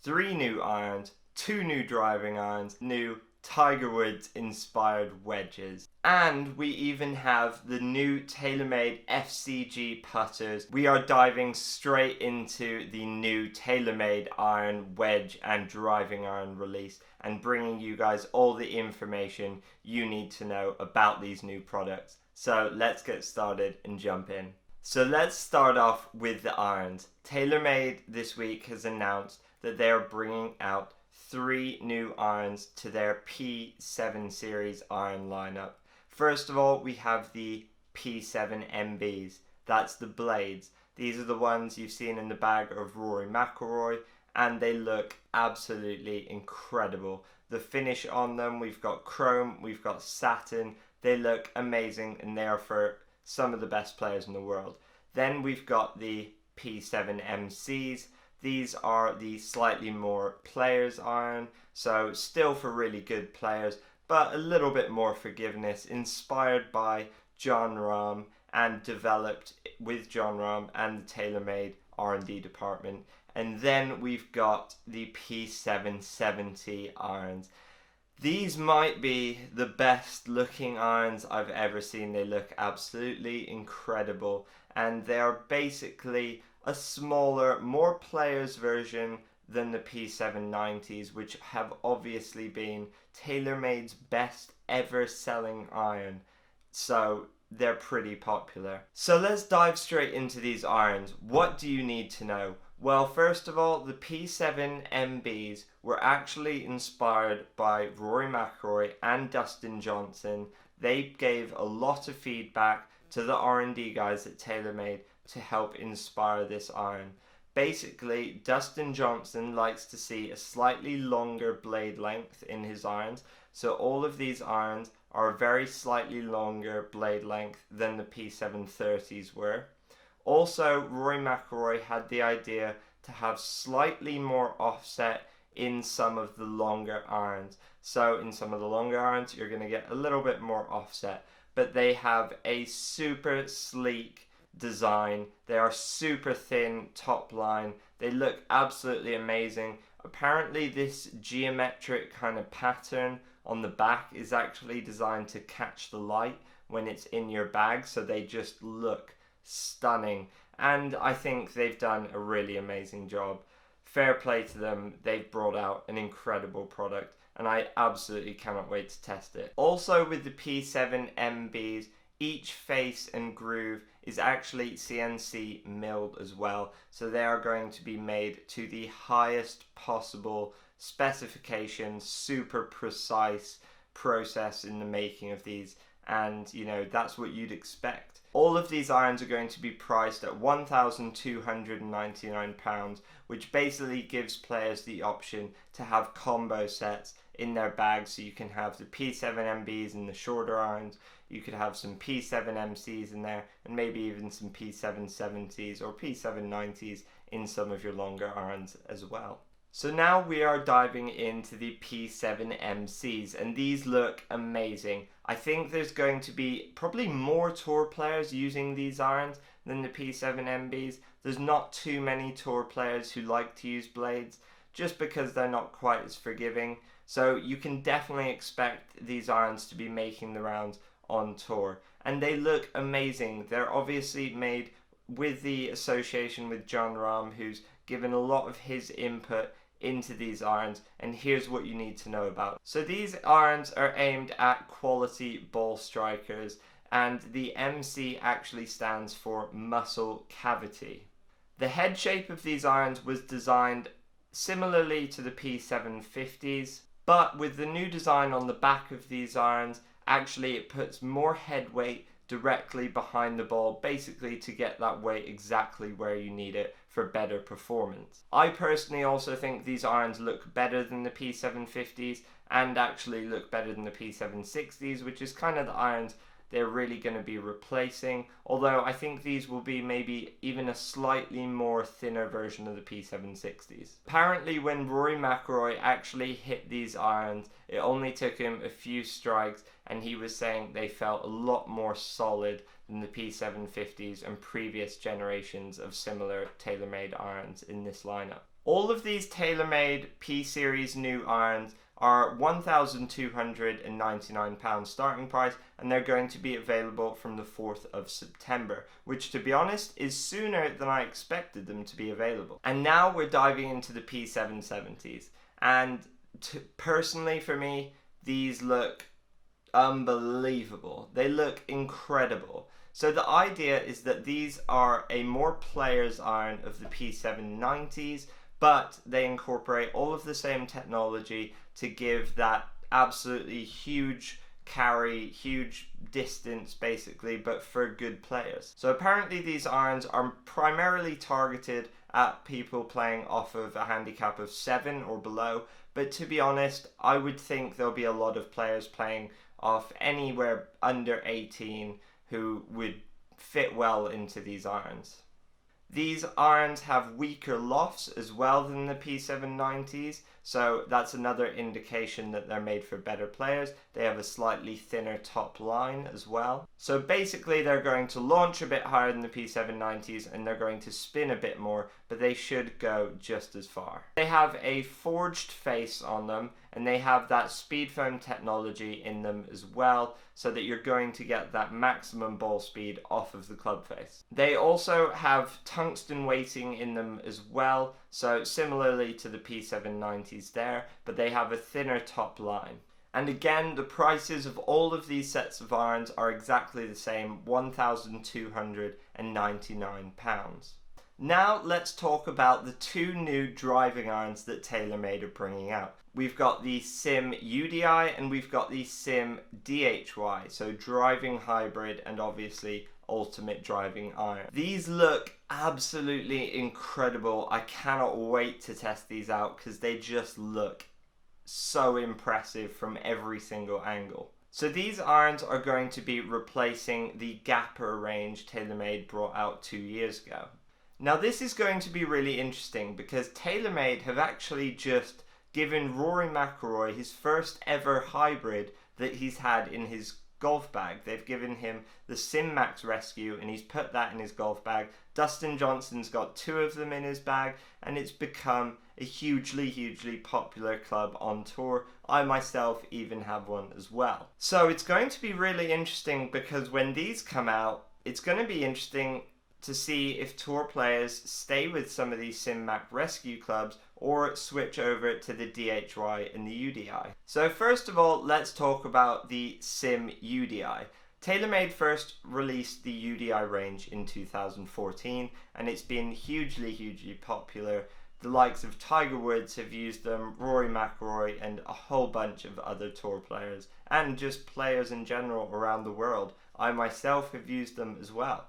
3 new irons, 2 new driving irons, new Tiger Woods inspired wedges. And we even have the new Taylormade FCG putters. We are diving straight into the new Taylormade iron, wedge and driving iron release and bringing you guys all the information you need to know about these new products. So let's get started and jump in. So let's start off with the irons. Taylormade this week has announced that they are bringing out 3 new irons to their P7 series iron lineup. First of all, we have the P.7MBs. That's the blades. These are the ones you've seen in the bag of Rory McIlroy, and they look absolutely incredible. The finish on them, we've got chrome, we've got satin. They look amazing, and they are for some of the best players in the world. Then we've got the P.7MCs. These are the slightly more players iron, so still for really good players, but a little bit more forgiveness, inspired by Jon Rahm and developed with Jon Rahm and the Taylormade R&D department. And then we've got the P.770 irons. These might be the best looking irons I've ever seen. They look absolutely incredible, and they are basically a smaller, more players version than the P790s, which have obviously been Taylormade's best ever selling iron. So they're pretty popular. So let's dive straight into these irons. What do you need to know? Well, first of all, the P7MBs were actually inspired by Rory McIlroy and Dustin Johnson. They gave a lot of feedback to the R&D guys at Taylormade to help inspire this iron. Basically, Dustin Johnson likes to see a slightly longer blade length in his irons, so all of these irons are a very slightly longer blade length than the P730s were. Also, Rory McIlroy had the idea to have slightly more offset in some of the longer irons. So in some of the longer irons, you're going to get a little bit more offset, but they have a super sleek design. They are super thin top line. They look absolutely amazing. Apparently this geometric kind of pattern on the back is actually designed to catch the light when it's in your bag, so they just look stunning, and I think they've done a really amazing job. Fair play to them. They've brought out an incredible product, and I absolutely cannot wait to test it. Also with the P7MBs, each face and groove is actually CNC milled as well, so they are going to be made to the highest possible specifications, super precise process in the making of these, and you know, that's what you'd expect. All of these irons are going to be priced at £1,299, which basically gives players the option to have combo sets in their bags, so you can have the P7MBs in the shorter irons, you could have some P7MCs in there, and maybe even some P770s or P790s in some of your longer irons as well. So now we are diving into the P7MCs, and these look amazing. I think there's going to be probably more tour players using these irons than the P7MBs. There's not too many tour players who like to use blades, just because they're not quite as forgiving. So you can definitely expect these irons to be making the rounds on tour, and they look amazing. They're obviously made with the association with Jon Rahm, who's given a lot of his input into these irons, and here's what you need to know about. So these irons are aimed at quality ball strikers, and the MC actually stands for muscle cavity. The head shape of these irons was designed similarly to the P750s, but with the new design on the back of these irons, actually it puts more head weight directly behind the ball, basically to get that weight exactly where you need it for better performance. I personally also think these irons look better than the P750s and actually look better than the P760s, which is kind of the irons they're really going to be replacing, although I think these will be maybe even a slightly more thinner version of the P760s. Apparently when Rory McIlroy actually hit these irons, it only took him a few strikes, and he was saying they felt a lot more solid than the P750s and previous generations of similar Taylormade irons in this lineup. All of these Taylormade P Series new irons are £1,299 starting price, and they're going to be available from the 4th of September, which, to be honest, is sooner than I expected them to be available. And now we're diving into the P770s, and personally for me, these look unbelievable. They look incredible. So the idea is that these are a more player's iron of the P790s, but they incorporate all of the same technology to give that absolutely huge carry, huge distance basically, but for good players. So apparently these irons are primarily targeted at people playing off of a handicap of 7 or below, but to be honest, I would think there'll be a lot of players playing off anywhere under 18 who would fit well into these irons. These irons have weaker lofts as well than the P790s, so that's another indication that they're made for better players. They have a slightly thinner top line as well. So basically they're going to launch a bit higher than the P790s and they're going to spin a bit more, but they should go just as far. They have a forged face on them, and they have that speed foam technology in them as well, so that you're going to get that maximum ball speed off of the club face. They also have tungsten weighting in them as well, so similarly to the P790s there, but they have a thinner top line. And again, the prices of all of these sets of irons are exactly the same, £1,299. Now let's talk about the two new driving irons that Taylormade are bringing out. We've got the Simudi and we've got the Simdhy, so driving hybrid and obviously ultimate driving iron. These look absolutely incredible. I cannot wait to test these out because they just look so impressive from every single angle. So these irons are going to be replacing the Gapper range Taylormade brought out 2 years ago. Now this is going to be really interesting because Taylormade have actually just given Rory McIlroy his first ever hybrid that he's had in his golf bag. They've given him the Sim Max Rescue and he's put that in his golf bag. Dustin Johnson's got 2 of them in his bag and it's become a hugely popular club on tour. I myself even have one as well. So it's going to be really interesting because when these come out, it's going to be interesting to see if tour players stay with some of these Sim Max Rescue clubs or switch over to the DHY and the UDI. So first of all, let's talk about the Simudi. Taylormade first released the UDI range in 2014 and it's been hugely popular. The likes of Tiger Woods have used them, Rory McIlroy and a whole bunch of other tour players and just players in general around the world. I myself have used them as well.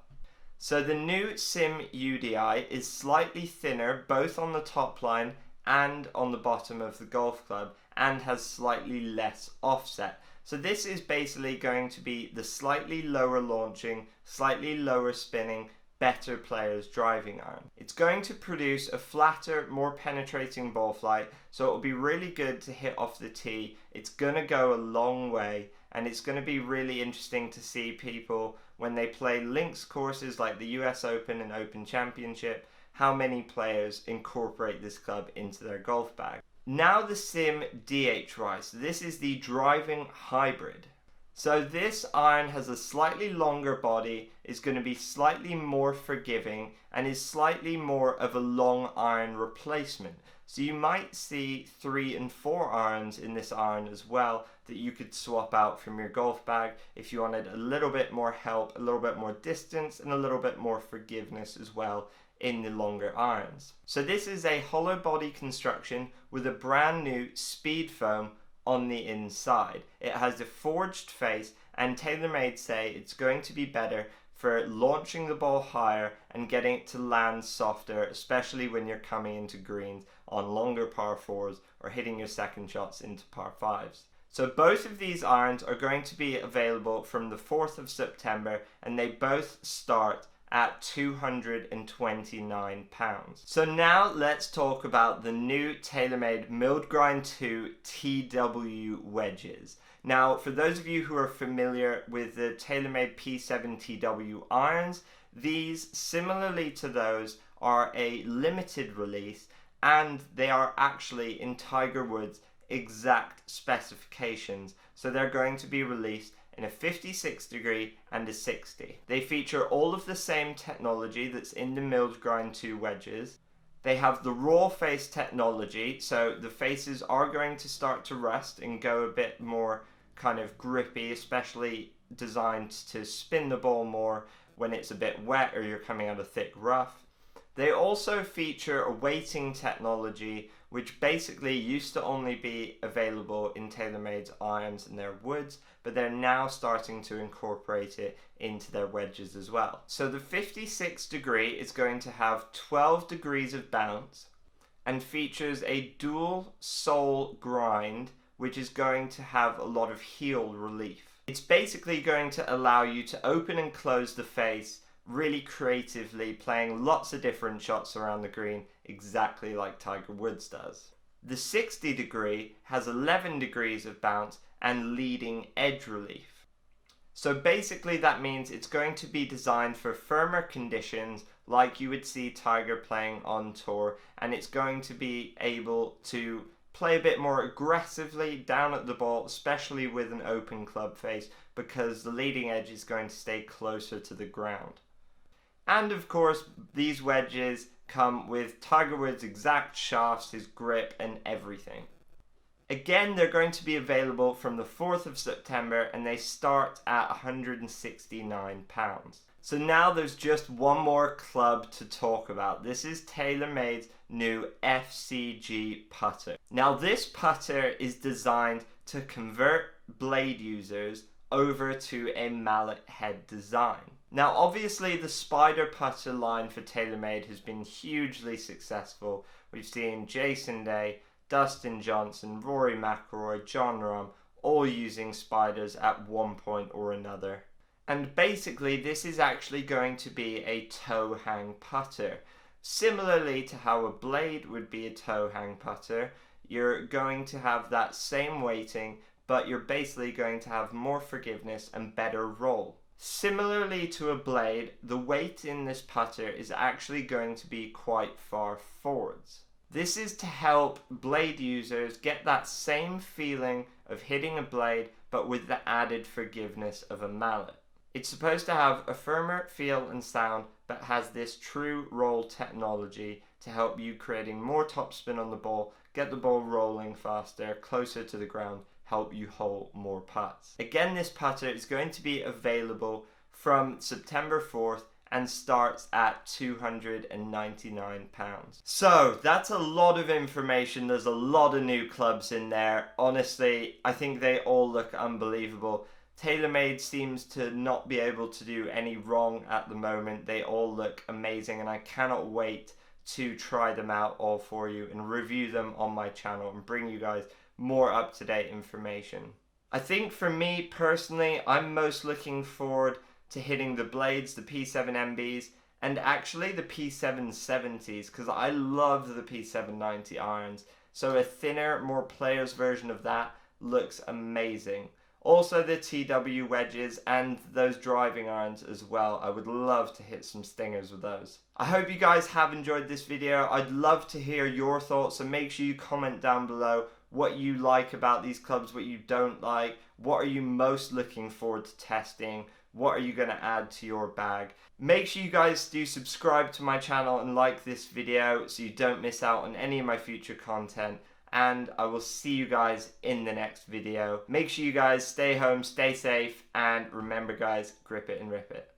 So the new Simudi is slightly thinner both on the top line and on the bottom of the golf club and has slightly less offset. So this is basically going to be the slightly lower launching, slightly lower spinning, better player's driving iron. It's going to produce a flatter, more penetrating ball flight, so it will be really good to hit off the tee. It's going to go a long way and it's going to be really interesting to see people when they play links courses like the US Open and Open Championship, how many players incorporate this club into their golf bag. Now the Simdhy, so this is the driving hybrid. So this iron has a slightly longer body, is going to be slightly more forgiving, and is slightly more of a long iron replacement. So you might see 3 and 4 irons in this iron as well that you could swap out from your golf bag if you wanted a little bit more help, a little bit more distance, and a little bit more forgiveness as well in the longer irons. So this is a hollow body construction with a brand new speed foam on the inside. It has a forged face and Taylormade say it's going to be better for launching the ball higher and getting it to land softer, especially when you're coming into greens on longer par 4s or hitting your second shots into par 5s. So both of these irons are going to be available from the 4th of September and they both start at £229. So now let's talk about the new Taylormade Milled Grind 2 TW wedges. Now for those of you who are familiar with the Taylormade P.7MB Irons, these similarly to those are a limited release and they are actually in Tiger Woods' exact specifications. So they're going to be released in a 56 degree and a 60. They feature all of the same technology that's in the milled grind 2 wedges. They have the raw face technology, so the faces are going to start to rust and go a bit more kind of grippy, especially designed to spin the ball more when it's a bit wet or you're coming out of thick rough. They also feature a weighting technology which basically used to only be available in Taylormade's irons and their woods, but they're now starting to incorporate it into their wedges as well. So the 56 degree is going to have 12 degrees of bounce and features a dual sole grind, which is going to have a lot of heel relief. It's basically going to allow you to open and close the face really creatively, playing lots of different shots around the green, exactly like Tiger Woods does. The 60 degree has 11 degrees of bounce and leading edge relief. So basically that means it's going to be designed for firmer conditions like you would see Tiger playing on tour, and it's going to be able to play a bit more aggressively down at the ball, especially with an open club face, because the leading edge is going to stay closer to the ground. And of course, these wedges come with Tiger Woods' exact shafts, his grip and everything. Again, they're going to be available from the 4th of September and they start at £169. So now there's just one more club to talk about. This is TaylorMade's new FCG Putter. Now this putter is designed to convert blade users over to a mallet head design. Now obviously the Spider putter line for TaylorMade has been hugely successful. We've seen Jason Day, Dustin Johnson, Rory McIlroy, Jon Rahm all using Spiders at one point or another. And basically this is actually going to be a toe hang putter. Similarly to how a blade would be a toe hang putter, you're going to have that same weighting, but you're basically going to have more forgiveness and better roll. Similarly to a blade, the weight in this putter is actually going to be quite far forwards. This is to help blade users get that same feeling of hitting a blade, but with the added forgiveness of a mallet. It's supposed to have a firmer feel and sound, but has this true roll technology to help you creating more topspin on the ball, get the ball rolling faster, closer to the ground, help you hole more putts. Again, this putter is going to be available from September 4th and starts at £299. So that's a lot of information. There's a lot of new clubs in there. Honestly, I think they all look unbelievable. TaylorMade seems to not be able to do any wrong at the moment. They all look amazing and I cannot wait to try them out all for you and review them on my channel and bring you guys more up-to-date information. I think for me personally, I'm most looking forward to hitting the blades, the P.7MBs, and actually the P.770s, because I love the P.790 irons. So a thinner, more players version of that looks amazing. Also the TW wedges and those driving irons as well. I would love to hit some stingers with those. I hope you guys have enjoyed this video. I'd love to hear your thoughts, so make sure you comment down below what you like about these clubs, what you don't like, what are you most looking forward to testing, what are you going to add to your bag. Make sure you guys do subscribe to my channel and like this video so you don't miss out on any of my future content, and I will see you guys in the next video. Make sure you guys stay home, stay safe, and remember guys, grip it and rip it.